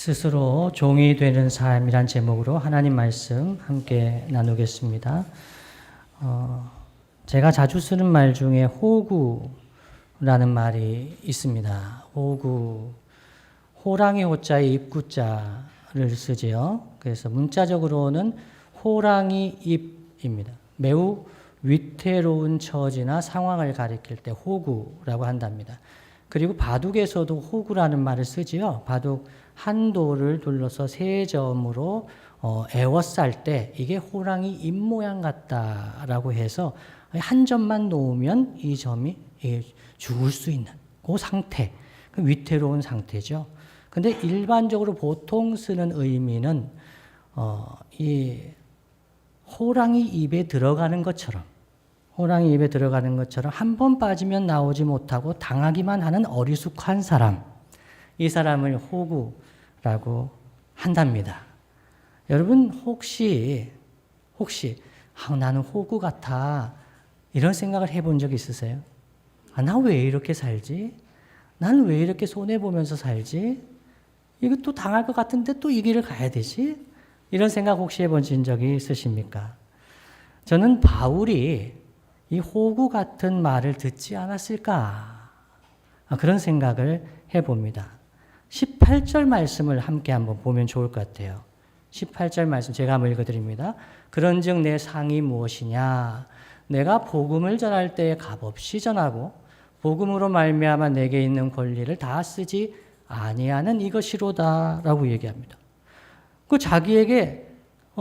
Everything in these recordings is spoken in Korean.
스스로 종이 되는 삶이란 제목으로 하나님 말씀 함께 나누겠습니다. 제가 자주 쓰는 말 중에 호구라는 말이 있습니다. 호구, 호랑이 호자에 입구자를 쓰지요. 그래서 문자적으로는 호랑이 입입니다. 매우 위태로운 처지나 상황을 가리킬 때 호구라고 한답니다. 그리고 바둑에서도 호구라는 말을 쓰지요. 바둑 한 돌을 둘러서 세 점으로 에워쌀 때 이게 호랑이 입 모양 같다라고 해서 한 점만 놓으면 이 점이 죽을 수 있는 그 상태, 그 위태로운 상태죠. 근데 일반적으로 보통 쓰는 의미는 이 호랑이 입에 들어가는 것처럼 한 번 빠지면 나오지 못하고 당하기만 하는 어리숙한 사람, 이 사람을 호구라고 한답니다. 여러분 혹시 나는 호구 같아 이런 생각을 해본 적 있으세요? 나 왜 이렇게 살지? 나는 왜 이렇게 손해보면서 살지? 이거 또 당할 것 같은데 또 이 길을 가야 되지? 이런 생각 혹시 해보신 적이 있으십니까? 저는 바울이 이 호구 같은 말을 듣지 않았을까? 그런 생각을 해봅니다. 18절 말씀을 함께 한번 보면 좋을 것 같아요. 18절 말씀 제가 한번 읽어드립니다. 그런즉 내 상이 무엇이냐? 내가 복음을 전할 때에 값없이 전하고 복음으로 말미암아 내게 있는 권리를 다 쓰지 아니하는 이것이로다라고 얘기합니다. 그 자기에게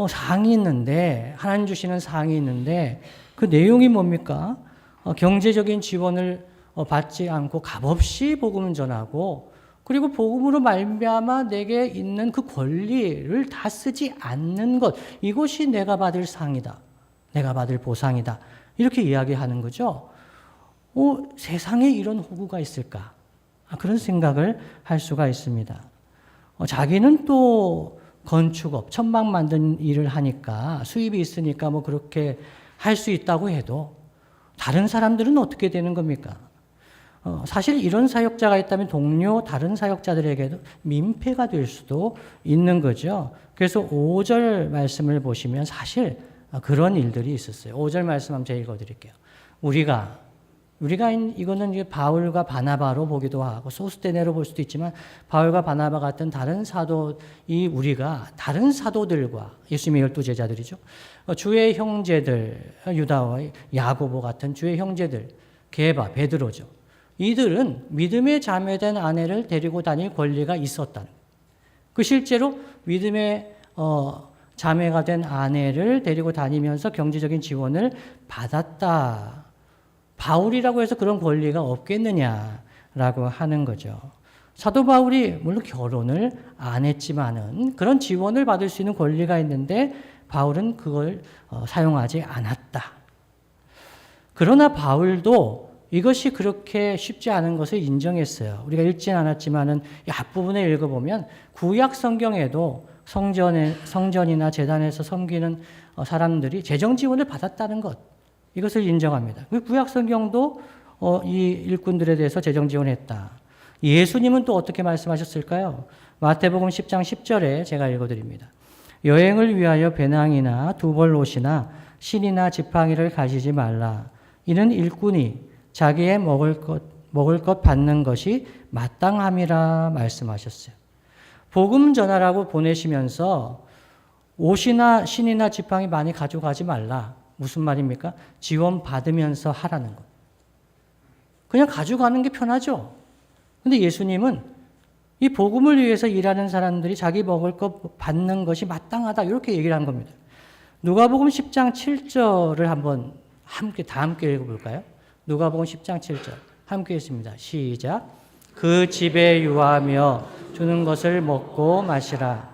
상이 있는데 하나님 주시는 상이 있는데 그 내용이 뭡니까? 경제적인 지원을 받지 않고 값없이 복음을 전하고 그리고 복음으로 말미암아 내게 있는 그 권리를 다 쓰지 않는 것, 이것이 내가 받을 상이다. 내가 받을 보상이다. 이렇게 이야기하는 거죠. 세상에 이런 호구가 있을까? 그런 생각을 할 수가 있습니다. 자기는 또 건축업, 천막 만든 일을 하니까 수입이 있으니까 뭐 그렇게 할 수 있다고 해도 다른 사람들은 어떻게 되는 겁니까? 사실 이런 사역자가 있다면 동료 다른 사역자들에게도 민폐가 될 수도 있는 거죠. 그래서 5절 말씀을 보시면 사실 그런 일들이 있었어요. 5절 말씀 한번 제가 읽어드릴게요. 우리가 이거는 이제 바울과 바나바로 보기도 하고 소스테네로 볼 수도 있지만 바울과 바나바 같은 다른 우리가 다른 사도들과 예수님의 12제자들이죠. 주의 형제들 유다와 야고보 같은 주의 형제들 게바, 베드로죠. 이들은 믿음의 자매된 아내를 데리고 다닐 권리가 있었다는 거예요. 그 실제로 믿음의 자매가 된 아내를 데리고 다니면서 경제적인 지원을 받았다. 바울이라고 해서 그런 권리가 없겠느냐라고 하는 거죠. 사도 바울이 물론 결혼을 안 했지만은 그런 지원을 받을 수 있는 권리가 있는데 바울은 그걸 사용하지 않았다. 그러나 바울도 이것이 그렇게 쉽지 않은 것을 인정했어요. 우리가 읽진 않았지만은 이 앞부분에 읽어보면 구약 성경에도 성전이나 제단에서 섬기는 사람들이 재정 지원을 받았다는 것, 이것을 인정합니다. 구약 성경도 이 일꾼들에 대해서 재정 지원했다. 예수님은 또 어떻게 말씀하셨을까요? 마태복음 10장 10절에 제가 읽어드립니다. 여행을 위하여 배낭이나 두벌 옷이나 신이나 지팡이를 가지지 말라. 이는 일꾼이 자기의 먹을 것 받는 것이 마땅함이라 말씀하셨어요. 복음 전하라고 보내시면서 옷이나 신이나 지팡이 많이 가져가지 말라. 무슨 말입니까? 지원 받으면서 하라는 것. 그냥 가져가는 게 편하죠. 근데 예수님은 이 복음을 위해서 일하는 사람들이 자기 먹을 것 받는 것이 마땅하다. 이렇게 얘기를 한 겁니다. 누가복음 10장 7절을 한번 다 함께 읽어볼까요? 누가복음 10장 7절. 함께 읽습니다. 시작. 그 집에 유하며 주는 것을 먹고 마시라.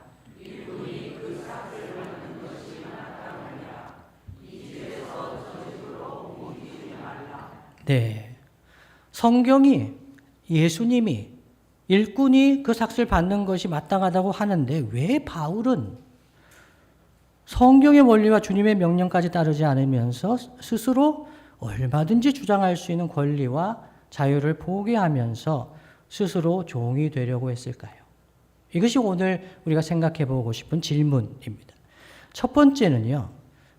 네. 성경이 예수님이 일꾼이 그 삭슬 받는 것이 마땅하다고 하는데 왜 바울은 성경의 원리와 주님의 명령까지 따르지 않으면서 스스로 얼마든지 주장할 수 있는 권리와 자유를 포기하면서 스스로 종이 되려고 했을까요? 이것이 오늘 우리가 생각해 보고 싶은 질문입니다. 첫 번째는요,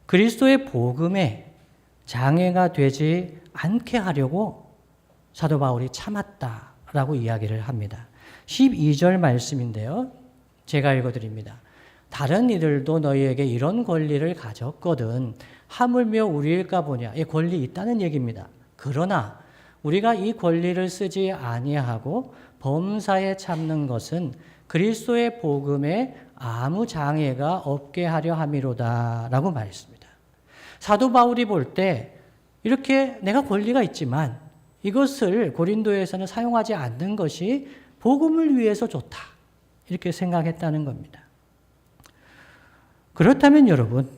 그리스도의 복음에 장애가 되지 않게 하려고 사도 바울이 참았다라고 이야기를 합니다. 12절 말씀인데요. 제가 읽어드립니다. 다른 이들도 너희에게 이런 권리를 가졌거든 하물며 우리일까 보냐. 이 권리 있다는 얘기입니다. 그러나 우리가 이 권리를 쓰지 아니하고 범사에 참는 것은 그리스도의 복음에 아무 장애가 없게 하려 함이로다 라고 말했습니다. 사도 바울이 볼 때 이렇게 내가 권리가 있지만 이것을 고린도에서는 사용하지 않는 것이 복음을 위해서 좋다 이렇게 생각했다는 겁니다. 그렇다면 여러분,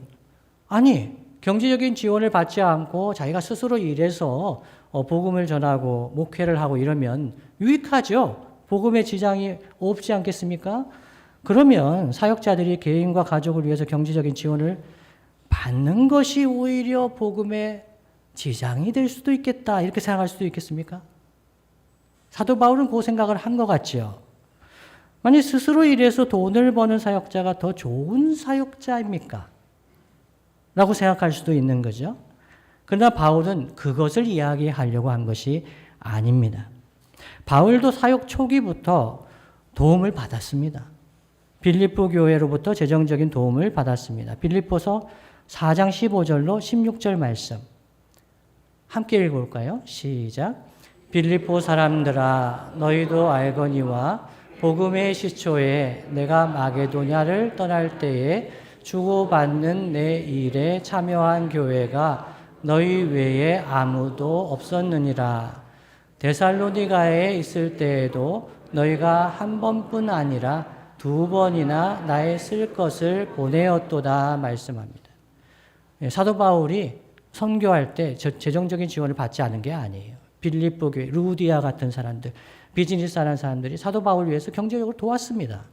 아니 경제적인 지원을 받지 않고 자기가 스스로 일해서 복음을 전하고 목회를 하고 이러면 유익하죠. 복음에 지장이 없지 않겠습니까? 그러면 사역자들이 개인과 가족을 위해서 경제적인 지원을 받는 것이 오히려 복음에 지장이 될 수도 있겠다 이렇게 생각할 수도 있겠습니까? 사도 바울은 그 생각을 한 것 같죠. 만약 스스로 일해서 돈을 버는 사역자가 더 좋은 사역자입니까? 라고 생각할 수도 있는 거죠. 그러나 바울은 그것을 이야기하려고 한 것이 아닙니다. 바울도 사역 초기부터 도움을 받았습니다. 빌립보 교회로부터 재정적인 도움을 받았습니다. 빌립보서 4장 15절로 16절 말씀 함께 읽어볼까요? 시작. 빌립보 사람들아 너희도 알거니와 복음의 시초에 내가 마게도냐를 떠날 때에 주고받는 내 일에 참여한 교회가 너희 외에 아무도 없었느니라. 데살로니가에 있을 때에도 너희가 한 번뿐 아니라 두 번이나 나의 쓸 것을 보내었도다 말씀합니다. 사도 바울이 선교할 때 재정적인 지원을 받지 않은 게 아니에요. 빌립보 교회, 루디아 같은 사람들, 비즈니스 하는 사람들이 사도 바울을 위해서 경제적으로 도왔습니다.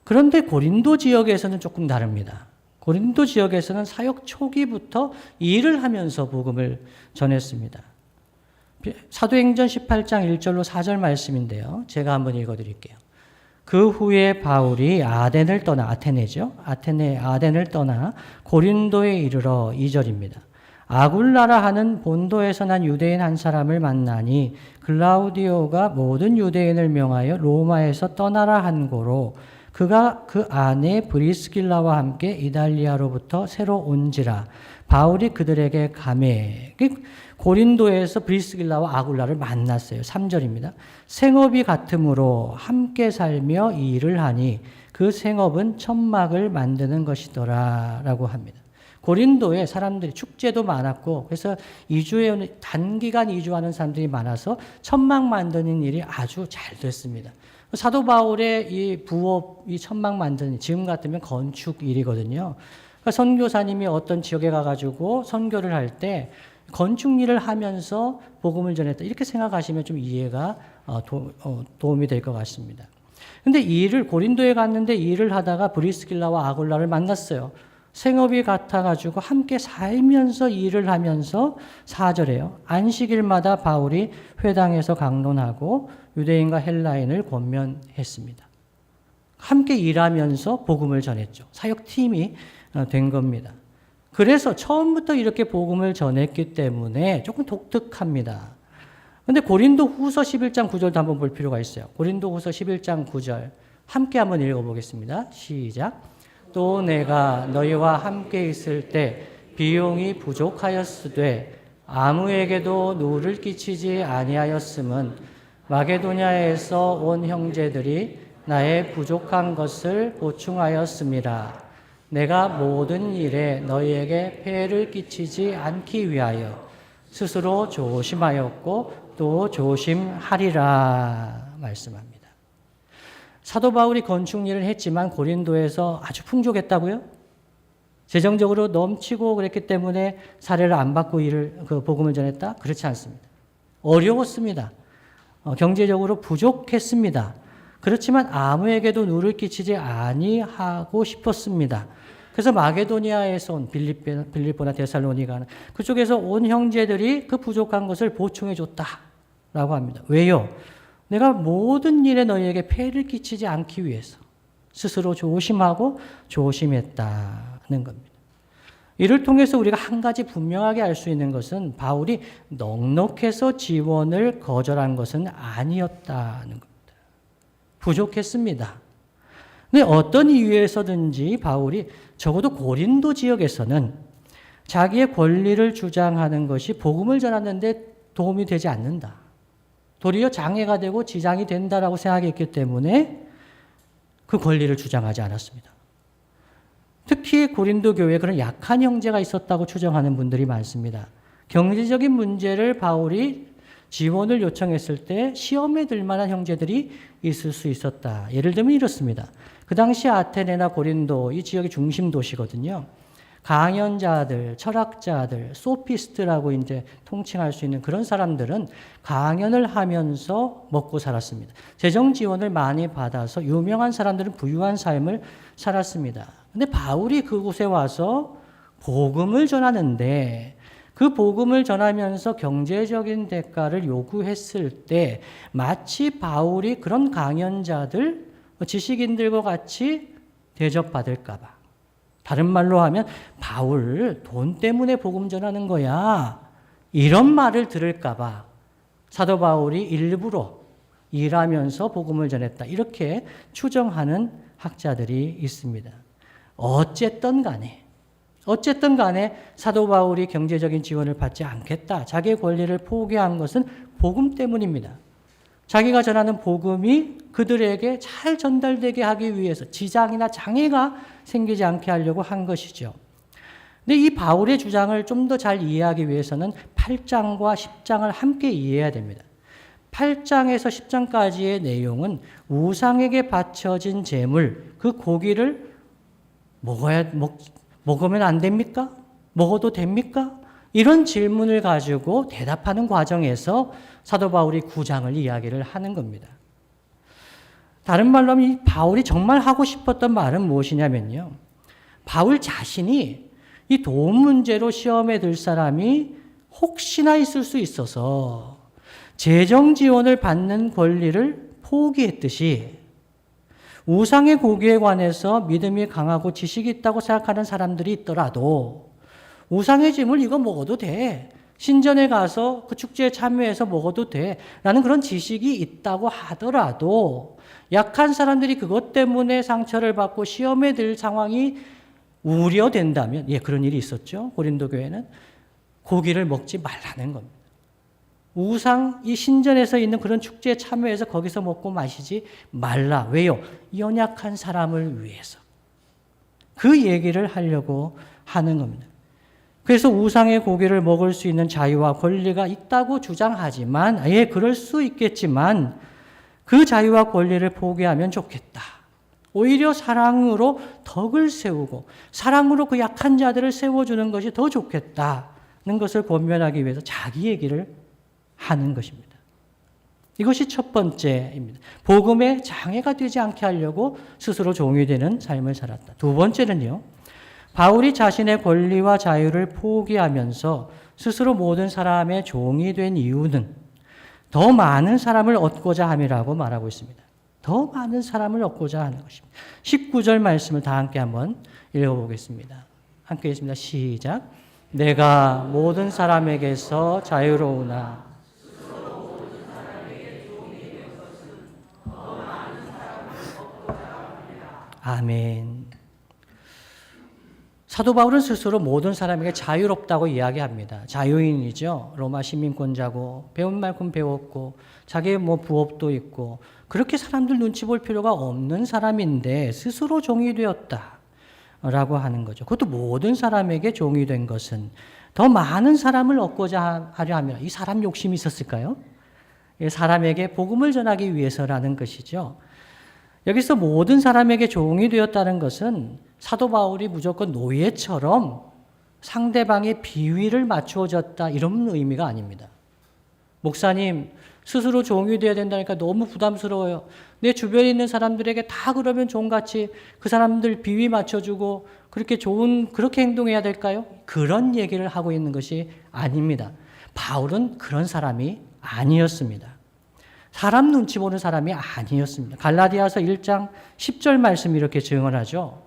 그런데 고린도 지역에서는 조금 다릅니다. 고린도 지역에서는 사역 초기부터 일을 하면서 복음을 전했습니다. 사도행전 18장 1절로 4절 말씀인데요. 제가 한번 읽어드릴게요. 그 후에 바울이 아덴을 떠나, 아덴을 떠나 고린도에 이르러 2절입니다. 아굴라라 하는 본도에서 난 유대인 한 사람을 만나니 글라우디오가 모든 유대인을 명하여 로마에서 떠나라 한 고로 그가 그 아내 브리스길라와 함께 이달리아로부터 새로 온지라. 바울이 그들에게 가매. 고린도에서 브리스길라와 아굴라를 만났어요. 3절입니다. 생업이 같으므로 함께 살며 일을 하니 그 생업은 천막을 만드는 것이더라 라고 합니다. 고린도에 사람들이 축제도 많았고 그래서 단기간 이주하는 사람들이 많아서 천막 만드는 일이 아주 잘 됐습니다. 사도 바울의 이 부업, 이 천막 만드는 지금 같으면 건축 일이거든요. 그러니까 선교사님이 어떤 지역에 가가지고 선교를 할 때 건축 일을 하면서 복음을 전했다 이렇게 생각하시면 좀 이해가 도움이 될 것 같습니다. 근데 고린도에 갔는데 일을 하다가 브리스길라와 아굴라를 만났어요. 생업이 같아가지고 함께 살면서 일을 하면서 4절에요. 안식일마다 바울이 회당에서 강론하고 유대인과 헬라인을 권면했습니다. 함께 일하면서 복음을 전했죠. 사역팀이 된 겁니다. 그래서 처음부터 이렇게 복음을 전했기 때문에 조금 독특합니다. 그런데 고린도 후서 11장 9절도 한번 볼 필요가 있어요. 고린도 후서 11장 9절 함께 한번 읽어보겠습니다. 시작. 또 내가 너희와 함께 있을 때 비용이 부족하였으되 아무에게도 누를 끼치지 아니하였음은 마게도냐에서 온 형제들이 나의 부족한 것을 보충하였음이라. 내가 모든 일에 너희에게 폐를 끼치지 않기 위하여 스스로 조심하였고 또 조심하리라 말씀합니다. 사도 바울이 건축 일을 했지만 고린도에서 아주 풍족했다고요? 재정적으로 넘치고 그랬기 때문에 사례를 안 받고 복음을 전했다? 그렇지 않습니다. 어려웠습니다. 경제적으로 부족했습니다. 그렇지만 아무에게도 누를 끼치지 아니하고 싶었습니다. 그래서 마게도니아에서 온 빌립보나 데살로니가 그쪽에서 온 형제들이 그 부족한 것을 보충해 줬다라고 합니다. 왜요? 내가 모든 일에 너희에게 폐를 끼치지 않기 위해서 스스로 조심하고 조심했다는 겁니다. 이를 통해서 우리가 한 가지 분명하게 알 수 있는 것은 바울이 넉넉해서 지원을 거절한 것은 아니었다는 겁니다. 부족했습니다. 근데 어떤 이유에서든지 바울이 적어도 고린도 지역에서는 자기의 권리를 주장하는 것이 복음을 전하는 데 도움이 되지 않는다. 도리어 장애가 되고 지장이 된다라고 생각했기 때문에 그 권리를 주장하지 않았습니다. 특히 고린도 교회에 그런 약한 형제가 있었다고 추정하는 분들이 많습니다. 경제적인 문제를 바울이 지원을 요청했을 때 시험에 들 만한 형제들이 있을 수 있었다. 예를 들면 이렇습니다. 그 당시 아테네나 고린도 이 지역의 중심 도시거든요. 강연자들, 철학자들, 소피스트라고 이제 통칭할 수 있는 그런 사람들은 강연을 하면서 먹고 살았습니다. 재정 지원을 많이 받아서 유명한 사람들은 부유한 삶을 살았습니다. 근데 바울이 그곳에 와서 복음을 전하는데 그 복음을 전하면서 경제적인 대가를 요구했을 때 마치 바울이 그런 강연자들, 지식인들과 같이 대접받을까 봐. 다른 말로 하면 바울 돈 때문에 복음 전하는 거야. 이런 말을 들을까 봐 사도 바울이 일부러 일하면서 복음을 전했다. 이렇게 추정하는 학자들이 있습니다. 어쨌든 간에 사도 바울이 경제적인 지원을 받지 않겠다. 자기의 권리를 포기한 것은 복음 때문입니다. 자기가 전하는 복음이 그들에게 잘 전달되게 하기 위해서 지장이나 장애가 생기지 않게 하려고 한 것이죠. 근데 이 바울의 주장을 좀 더 잘 이해하기 위해서는 8장과 10장을 함께 이해해야 됩니다. 8장에서 10장까지의 내용은 우상에게 바쳐진 제물, 그 고기를 먹으면 안 됩니까? 먹어도 됩니까? 이런 질문을 가지고 대답하는 과정에서 사도 바울이 9장을 이야기를 하는 겁니다. 다른 말로 하면 이 바울이 정말 하고 싶었던 말은 무엇이냐면요. 바울 자신이 이 돈 문제로 시험에 들 사람이 혹시나 있을 수 있어서 재정 지원을 받는 권리를 포기했듯이 우상의 고기에 관해서 믿음이 강하고 지식이 있다고 생각하는 사람들이 있더라도 우상의 짐을 이거 먹어도 돼. 신전에 가서 그 축제에 참여해서 먹어도 돼. 라는 그런 지식이 있다고 하더라도 약한 사람들이 그것 때문에 상처를 받고 시험에 들 상황이 우려된다면, 그런 일이 있었죠. 고린도 교회는 고기를 먹지 말라는 겁니다. 우상, 이 신전에서 있는 그런 축제에 참여해서 거기서 먹고 마시지 말라. 왜요? 연약한 사람을 위해서. 그 얘기를 하려고 하는 겁니다. 그래서 우상의 고기를 먹을 수 있는 자유와 권리가 있다고 주장하지만, 그럴 수 있겠지만 그 자유와 권리를 포기하면 좋겠다. 오히려 사랑으로 덕을 세우고 사랑으로 그 약한 자들을 세워주는 것이 더 좋겠다는 것을 권면하기 위해서 자기 얘기를 하는 것입니다. 이것이 첫 번째입니다. 복음에 장애가 되지 않게 하려고 스스로 종이 되는 삶을 살았다. 두 번째는요. 바울이 자신의 권리와 자유를 포기하면서 스스로 모든 사람의 종이 된 이유는 더 많은 사람을 얻고자 함이라고 말하고 있습니다. 더 많은 사람을 얻고자 하는 것입니다. 19절 말씀을 다 함께 한번 읽어보겠습니다. 함께 읽습니다. 시작. 내가 모든 사람에게서 자유로우나 아멘. 사도 바울은 스스로 모든 사람에게 자유롭다고 이야기합니다. 자유인이죠. 로마 시민권자고 배운 만큼 배웠고 자기의 부업도 있고 그렇게 사람들 눈치 볼 필요가 없는 사람인데 스스로 종이 되었다라고 하는 거죠. 그것도 모든 사람에게 종이 된 것은 더 많은 사람을 얻고자 하려 하면 이 사람 욕심이 있었을까요? 사람에게 복음을 전하기 위해서라는 것이죠. 여기서 모든 사람에게 종이 되었다는 것은 사도 바울이 무조건 노예처럼 상대방의 비위를 맞추어졌다 이런 의미가 아닙니다. 목사님, 스스로 종이 되어야 된다니까 너무 부담스러워요. 내 주변에 있는 사람들에게 다 그러면 종같이 그 사람들 비위 맞춰주고 그렇게 행동해야 될까요? 그런 얘기를 하고 있는 것이 아닙니다. 바울은 그런 사람이 아니었습니다. 사람 눈치 보는 사람이 아니었습니다. 갈라디아서 1장 10절 말씀이 이렇게 증언하죠.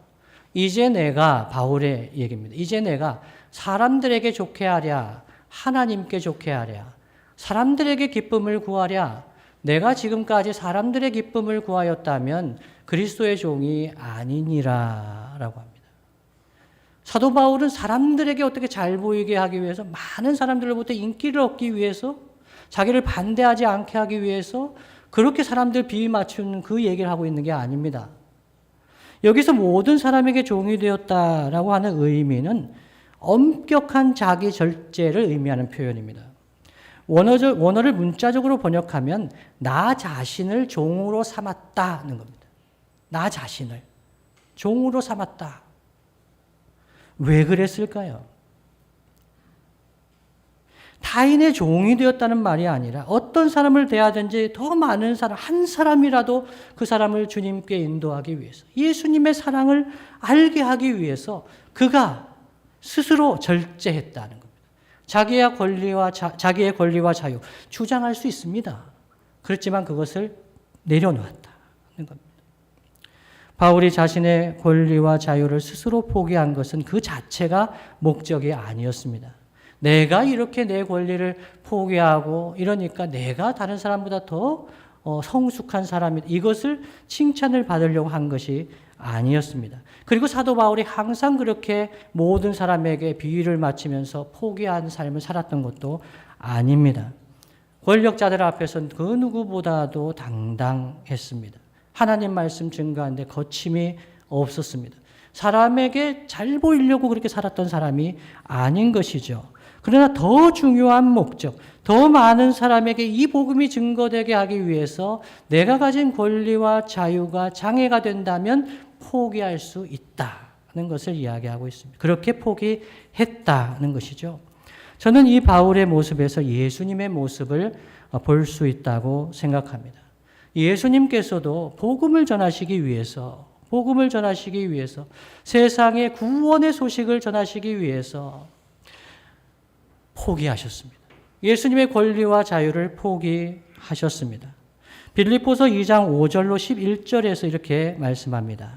이제 내가, 바울의 얘기입니다. 이제 내가 사람들에게 좋게 하랴, 하나님께 좋게 하랴, 사람들에게 기쁨을 구하랴. 내가 지금까지 사람들의 기쁨을 구하였다면 그리스도의 종이 아니니라 라고 합니다. 사도 바울은 사람들에게 어떻게 잘 보이게 하기 위해서, 많은 사람들로부터 인기를 얻기 위해서, 자기를 반대하지 않게 하기 위해서 그렇게 사람들 비위 맞추는 그 얘기를 하고 있는 게 아닙니다. 여기서 모든 사람에게 종이 되었다라고 하는 의미는 엄격한 자기 절제를 의미하는 표현입니다. 원어를 문자적으로 번역하면 나 자신을 종으로 삼았다는 겁니다. 나 자신을 종으로 삼았다. 왜 그랬을까요? 타인의 종이 되었다는 말이 아니라 어떤 사람을 대하든지 더 많은 사람, 한 사람이라도 그 사람을 주님께 인도하기 위해서, 예수님의 사랑을 알게 하기 위해서 그가 스스로 절제했다는 겁니다. 자기의 권리와 자유 주장할 수 있습니다. 그렇지만 그것을 내려놓았다는 겁니다. 바울이 자신의 권리와 자유를 스스로 포기한 것은 그 자체가 목적이 아니었습니다. 내가 이렇게 내 권리를 포기하고 이러니까 내가 다른 사람보다 더 성숙한 사람이다. 이것을 칭찬을 받으려고 한 것이 아니었습니다. 그리고 사도 바울이 항상 그렇게 모든 사람에게 비위를 맞추면서 포기한 삶을 살았던 것도 아닙니다. 권력자들 앞에서는 그 누구보다도 당당했습니다. 하나님 말씀 증거하는데 거침이 없었습니다. 사람에게 잘 보이려고 그렇게 살았던 사람이 아닌 것이죠. 그러나 더 중요한 목적, 더 많은 사람에게 이 복음이 증거되게 하기 위해서 내가 가진 권리와 자유가 장애가 된다면 포기할 수 있다는 것을 이야기하고 있습니다. 그렇게 포기했다는 것이죠. 저는 이 바울의 모습에서 예수님의 모습을 볼 수 있다고 생각합니다. 예수님께서도 복음을 전하시기 위해서, 세상에 구원의 소식을 전하시기 위해서 포기하셨습니다. 예수님의 권리와 자유를 포기하셨습니다. 빌립보서 2장 5절로 11절에서 이렇게 말씀합니다.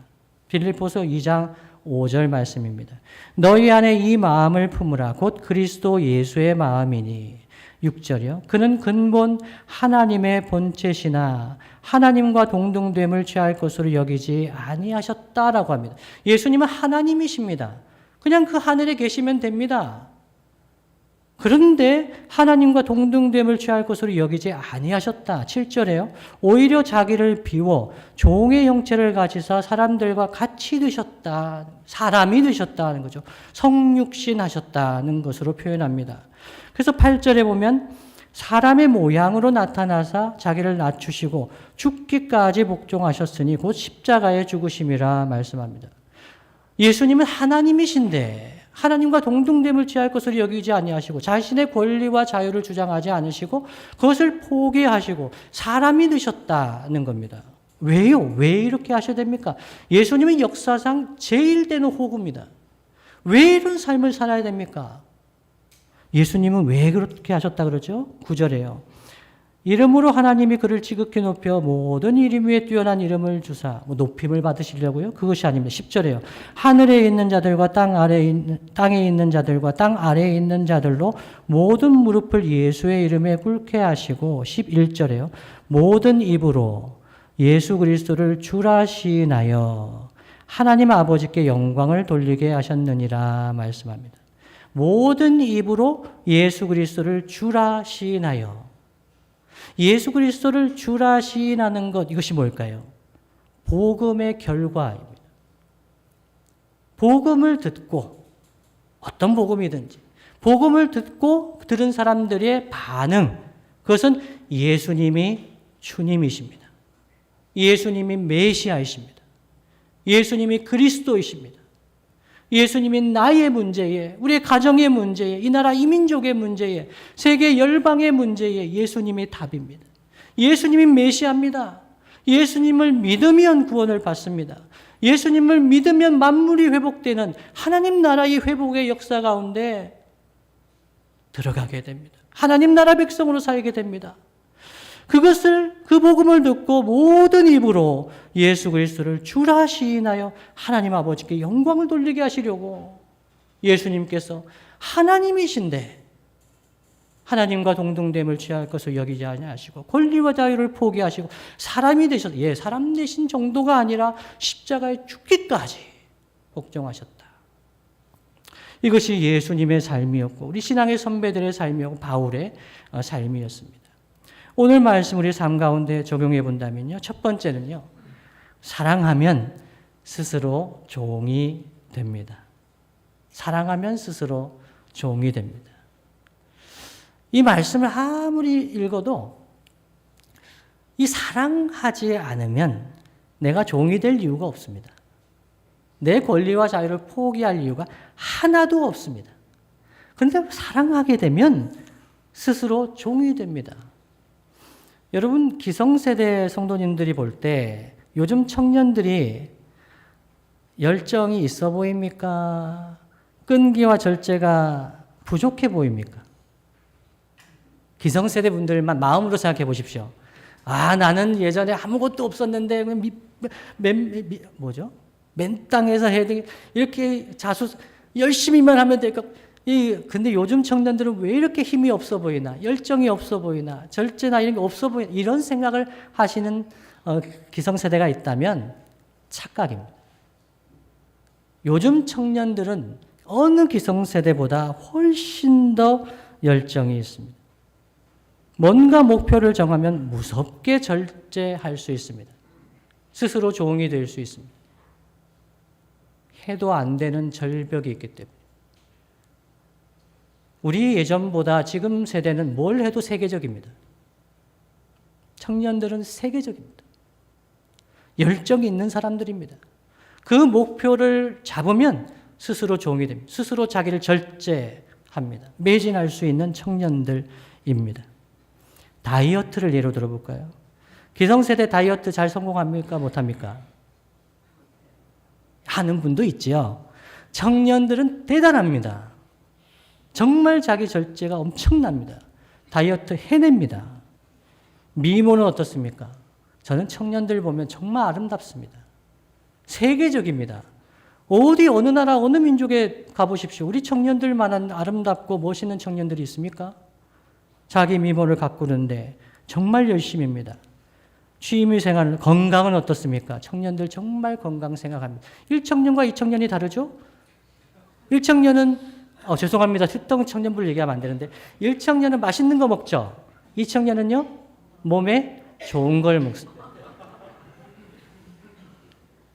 빌립보서 2장 5절 말씀입니다. 너희 안에 이 마음을 품으라. 곧 그리스도 예수의 마음이니. 6절이요. 그는 근본 하나님의 본체시나 하나님과 동등됨을 취할 것으로 여기지 아니하셨다라고 합니다. 예수님은 하나님이십니다. 그냥 그 하늘에 계시면 됩니다. 그런데 하나님과 동등됨을 취할 것으로 여기지 아니하셨다. 7절에요. 오히려 자기를 비워 종의 형체를 가지사 사람들과 같이 드셨다. 사람이 되셨다는 거죠. 성육신 하셨다는 것으로 표현합니다. 그래서 8절에 보면 사람의 모양으로 나타나사 자기를 낮추시고 죽기까지 복종하셨으니 곧 십자가에 죽으심이라 말씀합니다. 예수님은 하나님이신데 하나님과 동등됨을 취할 것으로 여기지 아니하시고 자신의 권리와 자유를 주장하지 않으시고 그것을 포기하시고 사람이 되셨다는 겁니다. 왜요? 왜 이렇게 하셔야 됩니까? 예수님은 역사상 제일 되는 호구입니다. 왜 이런 삶을 살아야 됩니까? 예수님은 왜 그렇게 하셨다 그러죠? 9절에요. 이름으로 하나님이 그를 지극히 높여 모든 이름 위에 뛰어난 이름을 주사 높임을 받으시려고요? 그것이 아닙니다. 10절에요. 하늘에 있는 자들과 땅에 있는 자들과 땅 아래에 있는 자들로 모든 무릎을 예수의 이름에 꿇게 하시고 11절에요. 모든 입으로 예수 그리스도를 주라 시인하여 하나님 아버지께 영광을 돌리게 하셨느니라 말씀합니다. 모든 입으로 예수 그리스도를 주라 시인하여 예수 그리스도를 주라 시인하는 것, 이것이 뭘까요? 복음의 결과입니다. 복음을 듣고 어떤 복음이든지 복음을 듣고 들은 사람들의 반응, 그것은 예수님이 주님이십니다. 예수님이 메시아이십니다. 예수님이 그리스도이십니다. 예수님이 나의 문제에, 우리의 가정의 문제에, 이 나라 이민족의 문제에, 세계 열방의 문제에 예수님이 답입니다. 예수님이 메시아입니다. 예수님을 믿으면 구원을 받습니다. 예수님을 믿으면 만물이 회복되는 하나님 나라의 회복의 역사 가운데 들어가게 됩니다. 하나님 나라 백성으로 살게 됩니다. 그 복음을 듣고 모든 입으로 예수 그리스도를 주라 시인하여 하나님 아버지께 영광을 돌리게 하시려고 예수님께서 하나님이신데 하나님과 동등됨을 취할 것을 여기지 아니하시고 권리와 자유를 포기하시고 사람이 되셔서 사람 되신 정도가 아니라 십자가에 죽기까지 복종하셨다. 이것이 예수님의 삶이었고 우리 신앙의 선배들의 삶이었고 바울의 삶이었습니다. 오늘 말씀 우리 삶 가운데 적용해 본다면요. 첫 번째는요. 사랑하면 스스로 종이 됩니다. 사랑하면 스스로 종이 됩니다. 이 말씀을 아무리 읽어도 이 사랑하지 않으면 내가 종이 될 이유가 없습니다. 내 권리와 자유를 포기할 이유가 하나도 없습니다. 그런데 사랑하게 되면 스스로 종이 됩니다. 여러분 기성세대 성도님들이 볼 때 요즘 청년들이 열정이 있어 보입니까? 끈기와 절제가 부족해 보입니까? 기성세대 분들만 마음으로 생각해 보십시오. 나는 예전에 아무것도 없었는데 맨 땅에서 해야 되게 이렇게 열심히만 하면 될까? 근데 요즘 청년들은 왜 이렇게 힘이 없어 보이나? 열정이 없어 보이나? 절제나 이런 게 없어 보이나? 이런 생각을 하시는 기성세대가 있다면 착각입니다. 요즘 청년들은 어느 기성세대보다 훨씬 더 열정이 있습니다. 뭔가 목표를 정하면 무섭게 절제할 수 있습니다. 스스로 종이 될 수 있습니다. 해도 안 되는 절벽이 있기 때문에. 우리 예전보다 지금 세대는 뭘 해도 세계적입니다. 청년들은 세계적입니다. 열정이 있는 사람들입니다. 그 목표를 잡으면 스스로 종이 됩니다. 스스로 자기를 절제합니다. 매진할 수 있는 청년들입니다. 다이어트를 예로 들어볼까요? 기성세대 다이어트 잘 성공합니까? 못합니까? 하는 분도 있지요. 청년들은 대단합니다. 정말 자기 절제가 엄청납니다. 다이어트 해냅니다. 미모는 어떻습니까? 저는 청년들 보면 정말 아름답습니다. 세계적입니다. 어느 나라, 어느 민족에 가보십시오. 우리 청년들만한 아름답고 멋있는 청년들이 있습니까? 자기 미모를 가꾸는데 정말 열심입니다. 취미생활, 건강은 어떻습니까? 청년들 정말 건강 생각합니다. 1청년과 2청년이 다르죠? 1청년은, 죄송합니다. 특정 청년부를 얘기하면 안 되는데, 1청년은 맛있는 거 먹죠? 2청년은요? 몸에 좋은 걸 먹습니다.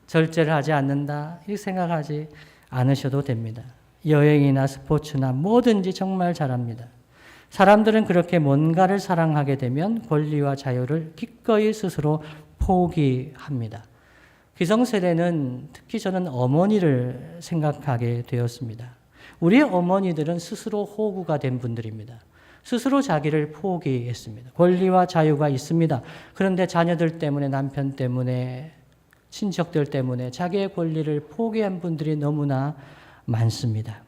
절제를 하지 않는다. 이렇게 생각하지 않으셔도 됩니다. 여행이나 스포츠나 뭐든지 정말 잘합니다. 사람들은 그렇게 뭔가를 사랑하게 되면 권리와 자유를 기꺼이 스스로 포기합니다. 기성세대는 특히 저는 어머니를 생각하게 되었습니다. 우리 어머니들은 스스로 호구가 된 분들입니다. 스스로 자기를 포기했습니다. 권리와 자유가 있습니다. 그런데 자녀들 때문에, 남편 때문에, 친척들 때문에 자기의 권리를 포기한 분들이 너무나 많습니다.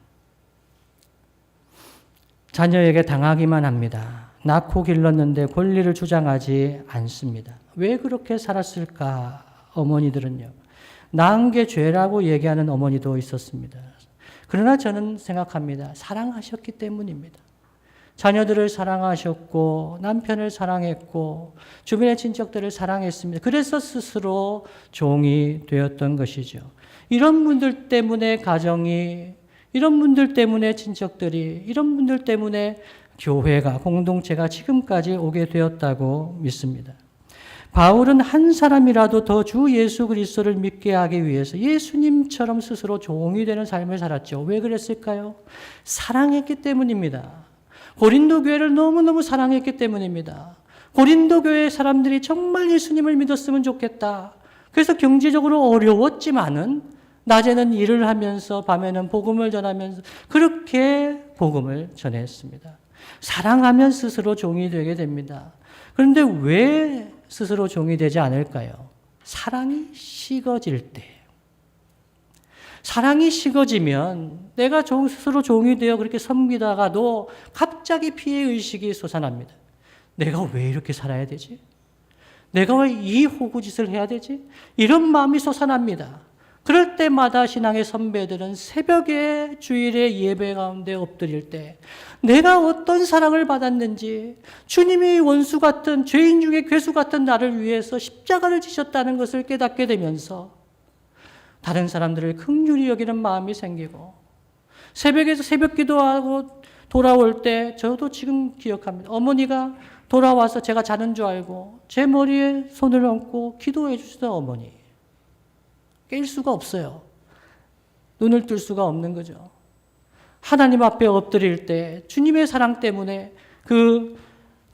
자녀에게 당하기만 합니다. 낳고 길렀는데 권리를 주장하지 않습니다. 왜 그렇게 살았을까? 어머니들은요. 낳은 게 죄라고 얘기하는 어머니도 있었습니다. 그러나 저는 생각합니다. 사랑하셨기 때문입니다. 자녀들을 사랑하셨고 남편을 사랑했고 주변의 친척들을 사랑했습니다. 그래서 스스로 종이 되었던 것이죠. 이런 분들 때문에 가정이, 이런 분들 때문에 친척들이, 이런 분들 때문에 교회가, 공동체가 지금까지 오게 되었다고 믿습니다. 바울은 한 사람이라도 더 주 예수 그리스도를 믿게 하기 위해서 예수님처럼 스스로 종이 되는 삶을 살았죠. 왜 그랬을까요? 사랑했기 때문입니다. 고린도 교회를 너무너무 사랑했기 때문입니다. 고린도 교회 사람들이 정말 예수님을 믿었으면 좋겠다. 그래서 경제적으로 어려웠지만은 낮에는 일을 하면서 밤에는 복음을 전하면서 그렇게 복음을 전했습니다. 사랑하면 스스로 종이 되게 됩니다. 그런데 왜 스스로 종이 되지 않을까요? 사랑이 식어질 때. 사랑이 식어지면 내가 스스로 종이 되어 그렇게 섬기다가도 갑자기 피해의식이 솟아납니다. 내가 왜 이렇게 살아야 되지? 내가 왜 이 호구짓을 해야 되지? 이런 마음이 솟아납니다. 그럴 때마다 신앙의 선배들은 새벽에 주일에 예배 가운데 엎드릴 때 내가 어떤 사랑을 받았는지, 주님이 원수 같은 죄인 중에 괴수 같은 나를 위해서 십자가를 지셨다는 것을 깨닫게 되면서 다른 사람들을 긍휼히 여기는 마음이 생기고, 새벽에서 새벽 기도하고 돌아올 때 저도 지금 기억합니다. 어머니가 돌아와서 제가 자는 줄 알고 제 머리에 손을 얹고 기도해 주시던 어머니. 깰 수가 없어요. 눈을 뜰 수가 없는 거죠. 하나님 앞에 엎드릴 때 주님의 사랑 때문에 그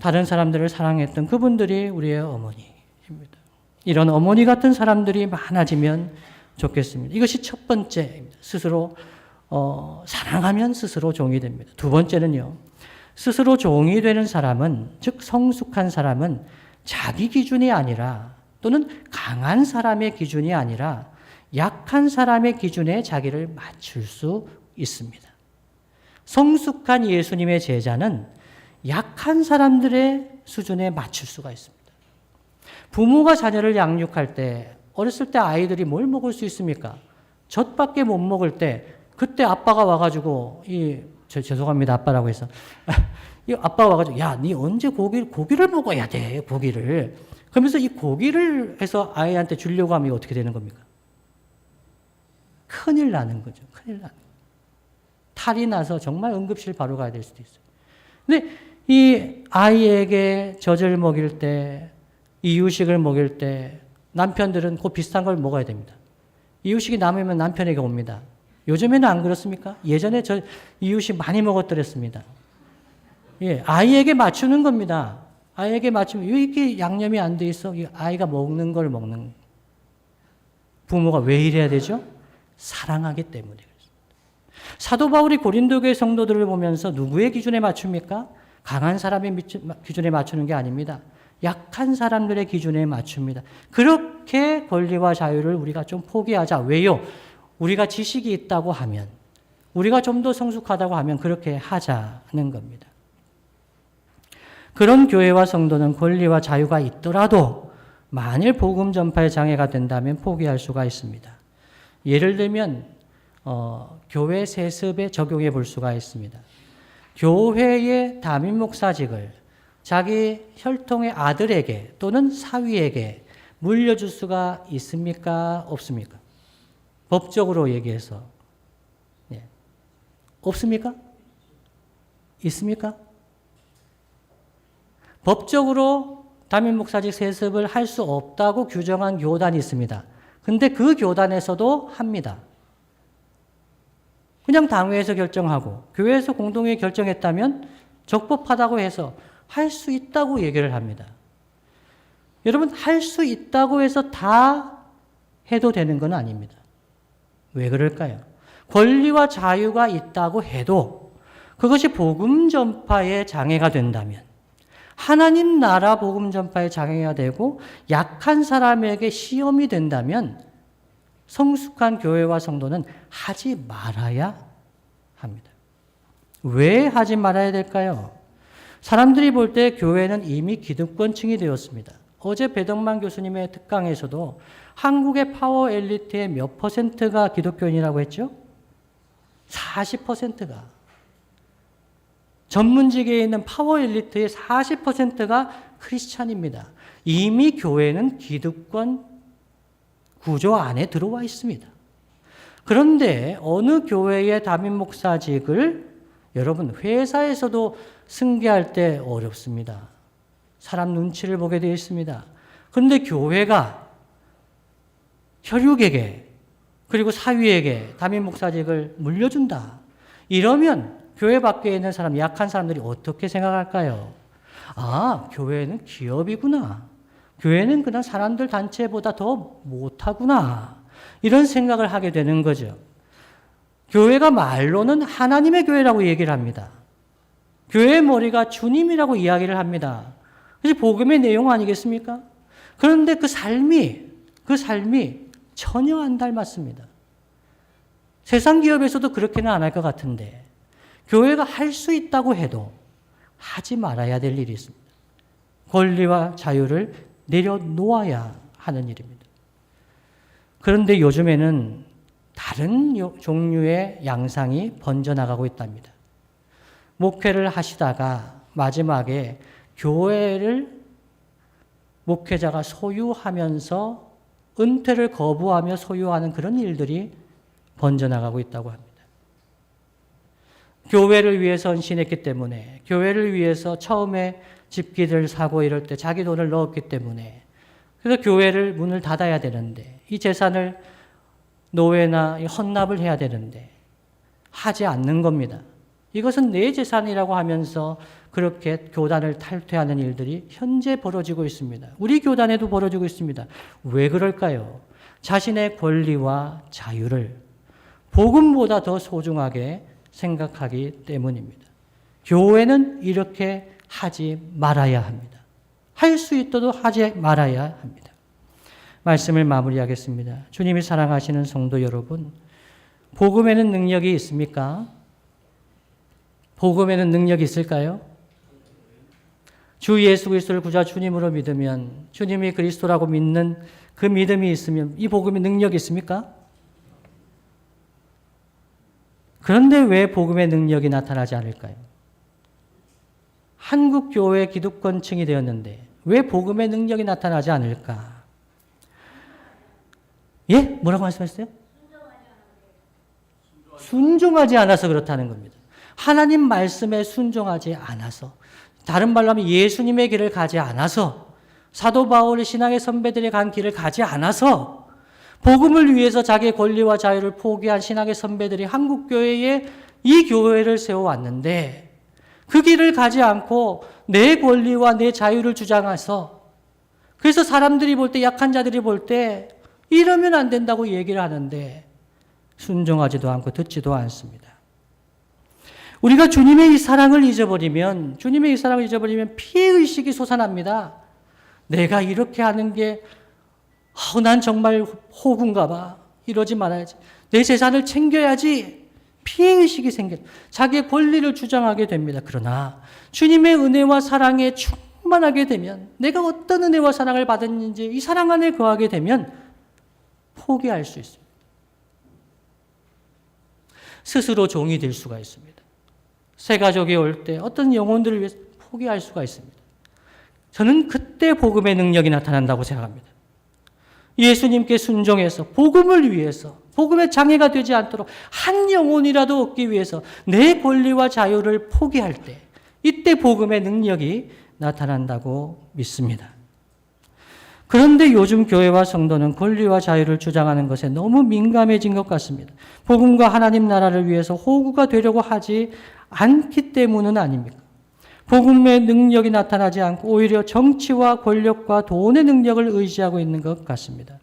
다른 사람들을 사랑했던 그분들이 우리의 어머니입니다. 이런 어머니 같은 사람들이 많아지면 좋겠습니다. 이것이 첫 번째입니다. 스스로 사랑하면 스스로 종이 됩니다. 두 번째는요. 스스로 종이 되는 사람은, 즉 성숙한 사람은 자기 기준이 아니라, 또는 강한 사람의 기준이 아니라 약한 사람의 기준에 자기를 맞출 수 있습니다. 성숙한 예수님의 제자는 약한 사람들의 수준에 맞출 수가 있습니다. 부모가 자녀를 양육할 때, 어렸을 때 아이들이 뭘 먹을 수 있습니까? 젖밖에 못 먹을 때, 그때 아빠가 와가지고, 죄송합니다, 아빠라고 해서. 이 아빠가 와가지고, 야, 니 언제 고기를 먹어야 돼, 고기를. 그러면서 이 고기를 해서 아이한테 주려고 하면 어떻게 되는 겁니까? 큰일 나는 거죠. 큰일 나는 거죠. 탈이 나서 정말 응급실 바로 가야 될 수도 있어요. 근데 이 아이에게 젖을 먹일 때, 이유식을 먹일 때 남편들은 그 비슷한 걸 먹어야 됩니다. 이유식이 남으면 남편에게 옵니다. 요즘에는 안 그렇습니까? 예전에 저 이유식 많이 먹었더랬습니다. 예, 아이에게 맞추는 겁니다. 아이에게 맞추면 왜 이렇게 양념이 안 돼 있어? 아이가 먹는 걸 먹는. 부모가 왜 이래야 되죠? 사랑하기 때문에 그렇습니다. 사도 바울이 고린도교의 성도들을 보면서 누구의 기준에 맞춥니까? 강한 사람의 기준에 맞추는 게 아닙니다. 약한 사람들의 기준에 맞춥니다. 그렇게 권리와 자유를 우리가 좀 포기하자. 왜요? 우리가 지식이 있다고 하면, 우리가 좀 더 성숙하다고 하면 그렇게 하자는 겁니다. 그런 교회와 성도는 권리와 자유가 있더라도 만일 복음 전파에 장애가 된다면 포기할 수가 있습니다. 예를 들면 교회 세습에 적용해 볼 수가 있습니다. 교회의 담임 목사직을 자기 혈통의 아들에게 또는 사위에게 물려줄 수가 있습니까? 없습니까? 법적으로 얘기해서. 예. 없습니까? 있습니까? 법적으로 담임 목사직 세습을 할 수 없다고 규정한 교단이 있습니다. 근데 그 교단에서도 합니다. 그냥 당회에서 결정하고 교회에서 공동회의 결정했다면 적법하다고 해서 할 수 있다고 얘기를 합니다. 여러분, 할 수 있다고 해서 다 해도 되는 건 아닙니다. 왜 그럴까요? 권리와 자유가 있다고 해도 그것이 복음 전파에 장애가 된다면, 하나님 나라 복음 전파에 장애가 되고 약한 사람에게 시험이 된다면 성숙한 교회와 성도는 하지 말아야 합니다. 왜 하지 말아야 될까요? 사람들이 볼 때 교회는 이미 기득권층이 되었습니다. 어제 배덕만 교수님의 특강에서도 한국의 파워 엘리트의 몇 퍼센트가 기독교인이라고 했죠? 40%가. 전문직에 있는 파워 엘리트의 40%가 크리스찬입니다. 이미 교회는 기득권 구조 안에 들어와 있습니다. 그런데 어느 교회의 담임 목사직을 여러분 회사에서도 승계할 때 어렵습니다. 사람 눈치를 보게 되어 있습니다. 그런데 교회가 혈육에게 그리고 사위에게 담임 목사직을 물려준다. 이러면 교회 밖에 있는 사람, 약한 사람들이 어떻게 생각할까요? 아, 교회는 기업이구나. 교회는 그냥 사람들 단체보다 더 못하구나. 이런 생각을 하게 되는 거죠. 교회가 말로는 하나님의 교회라고 얘기를 합니다. 교회의 머리가 주님이라고 이야기를 합니다. 그것이 복음의 내용 아니겠습니까? 그런데 그 삶이 전혀 안 닮았습니다. 세상 기업에서도 그렇게는 안 할 것 같은데 교회가 할 수 있다고 해도 하지 말아야 될 일이 있습니다. 권리와 자유를 내려놓아야 하는 일입니다. 그런데 요즘에는 다른 종류의 양상이 번져나가고 있답니다. 목회를 하시다가 마지막에 교회를 목회자가 소유하면서 은퇴를 거부하며 소유하는 그런 일들이 번져나가고 있다고 합니다. 교회를 위해서 헌신했기 때문에, 교회를 위해서 처음에 집기를 사고 이럴 때 자기 돈을 넣었기 때문에, 그래서 교회를 문을 닫아야 되는데, 이 재산을 노회나 헌납을 해야 되는데 하지 않는 겁니다. 이것은 내 재산이라고 하면서 그렇게 교단을 탈퇴하는 일들이 현재 벌어지고 있습니다. 우리 교단에도 벌어지고 있습니다. 왜 그럴까요? 자신의 권리와 자유를 복음보다 더 소중하게 생각하기 때문입니다. 교회는 이렇게 하지 말아야 합니다. 할 수 있어도 하지 말아야 합니다. 말씀을 마무리하겠습니다. 주님이 사랑하시는 성도 여러분, 복음에는 능력이 있습니까? 복음에는 능력이 있을까요? 주 예수 그리스도를 구주 주님으로 믿으면, 주님이 그리스도라고 믿는 그 믿음이 있으면 이 복음에 능력이 있습니까? 그런데 왜 복음의 능력이 나타나지 않을까요? 한국 교회 기득권층이 되었는데 왜 복음의 능력이 나타나지 않을까? 예? 뭐라고 말씀하셨어요? 순종하지 않아서 그렇다는 겁니다. 하나님 말씀에 순종하지 않아서, 다른 말로 하면 예수님의 길을 가지 않아서, 사도 바울의 신앙의 선배들이 간 길을 가지 않아서, 복음을 위해서 자기의 권리와 자유를 포기한 신앙의 선배들이 한국 교회에 이 교회를 세워왔는데, 그 길을 가지 않고 내 권리와 내 자유를 주장해서, 그래서 사람들이 볼 때, 약한 자들이 볼 때 이러면 안 된다고 얘기를 하는데 순종하지도 않고 듣지도 않습니다. 우리가 주님의 이 사랑을 잊어버리면, 피해의식이 솟아납니다. 내가 이렇게 하는 게, 난 정말 호구인가 봐. 이러지 말아야지. 내 재산을 챙겨야지. 피해의식이 생겨요. 자기의 권리를 주장하게 됩니다. 그러나 주님의 은혜와 사랑에 충만하게 되면, 내가 어떤 은혜와 사랑을 받았는지 이 사랑 안에 거하게 되면 포기할 수 있습니다. 스스로 종이 될 수가 있습니다. 새 가족이 올 때 어떤 영혼들을 위해서 포기할 수가 있습니다. 저는 그때 복음의 능력이 나타난다고 생각합니다. 예수님께 순종해서 복음을 위해서, 복음의 장애가 되지 않도록 한 영혼이라도 얻기 위해서 내 권리와 자유를 포기할 때, 이때 복음의 능력이 나타난다고 믿습니다. 그런데 요즘 교회와 성도는 권리와 자유를 주장하는 것에 너무 민감해진 것 같습니다. 복음과 하나님 나라를 위해서 호구가 되려고 하지 않기 때문은 아닙니까? 복음의 능력이 나타나지 않고 오히려 정치와 권력과 돈의 능력을 의지하고 있는 것 같습니다.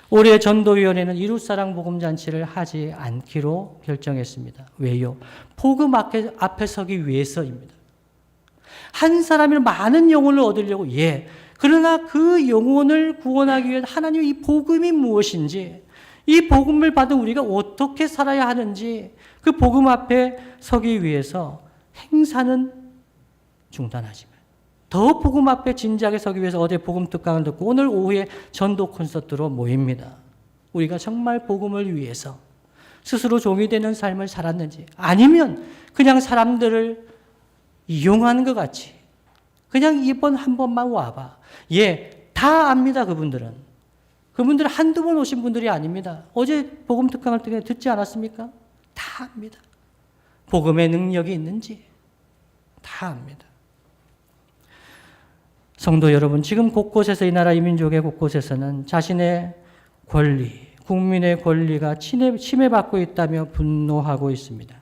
올해 전도위원회는 이웃사랑 복음잔치를 하지 않기로 결정했습니다. 왜요? 복음 앞에 서기 위해서입니다. 한 사람이 많은 영혼을 얻으려고, 그러나 그 영혼을 구원하기 위해 하나님의 이 복음이 무엇인지, 이 복음을 받은 우리가 어떻게 살아야 하는지, 그 복음 앞에 서기 위해서 행사는 중단하지만 더 복음 앞에 진지하게 서기 위해서 어제 복음 특강을 듣고 오늘 오후에 전도 콘서트로 모입니다. 우리가 정말 복음을 위해서 스스로 종이 되는 삶을 살았는지, 아니면 그냥 사람들을 이용하는 것 같이 그냥 이번 한 번만 와봐. 다 압니다. 그분들은 한두 번 오신 분들이 아닙니다. 어제 복음 특강을 듣지 않았습니까? 다 압니다. 복음의 능력이 있는지 다 압니다. 성도 여러분, 지금 곳곳에서, 이 나라 이 민족의 곳곳에서는 자신의 권리, 국민의 권리가 침해받고 있다며 분노하고 있습니다.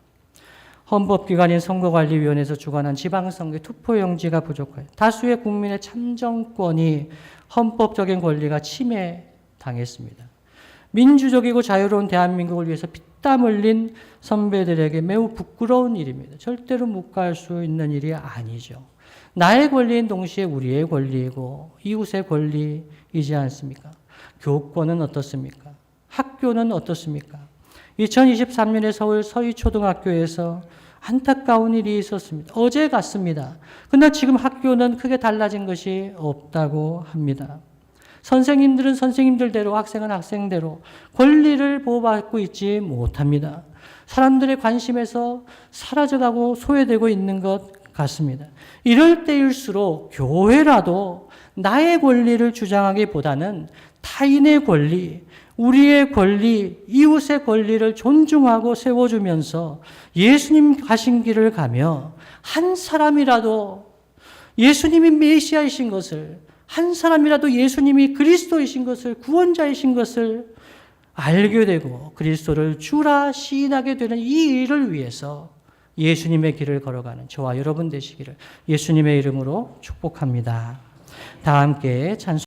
헌법기관인 선거관리위원회에서 주관한 지방선거의 투표용지가 부족하여 다수의 국민의 참정권이, 헌법적인 권리가 침해당했습니다. 민주적이고 자유로운 대한민국을 위해서 피땀 흘린 선배들에게 매우 부끄러운 일입니다. 절대로 묵과할 수 있는 일이 아니죠. 나의 권리인 동시에 우리의 권리이고 이웃의 권리이지 않습니까? 교권은 어떻습니까? 학교는 어떻습니까? 2023년에 서울 서희초등학교에서 안타까운 일이 있었습니다. 어제 갔습니다. 그러나 지금 학교는 크게 달라진 것이 없다고 합니다. 선생님들은 선생님들대로, 학생은 학생대로 권리를 보호받고 있지 못합니다. 사람들의 관심에서 사라져가고 소외되고 있는 것 같습니다. 이럴 때일수록 교회라도 나의 권리를 주장하기보다는 타인의 권리, 우리의 권리, 이웃의 권리를 존중하고 세워주면서 예수님 가신 길을 가며 한 사람이라도 예수님이 메시아이신 것을, 한 사람이라도 예수님이 그리스도이신 것을, 구원자이신 것을 알게 되고 그리스도를 주라 시인하게 되는 이 일을 위해서 예수님의 길을 걸어가는 저와 여러분 되시기를 예수님의 이름으로 축복합니다. 다 함께 찬송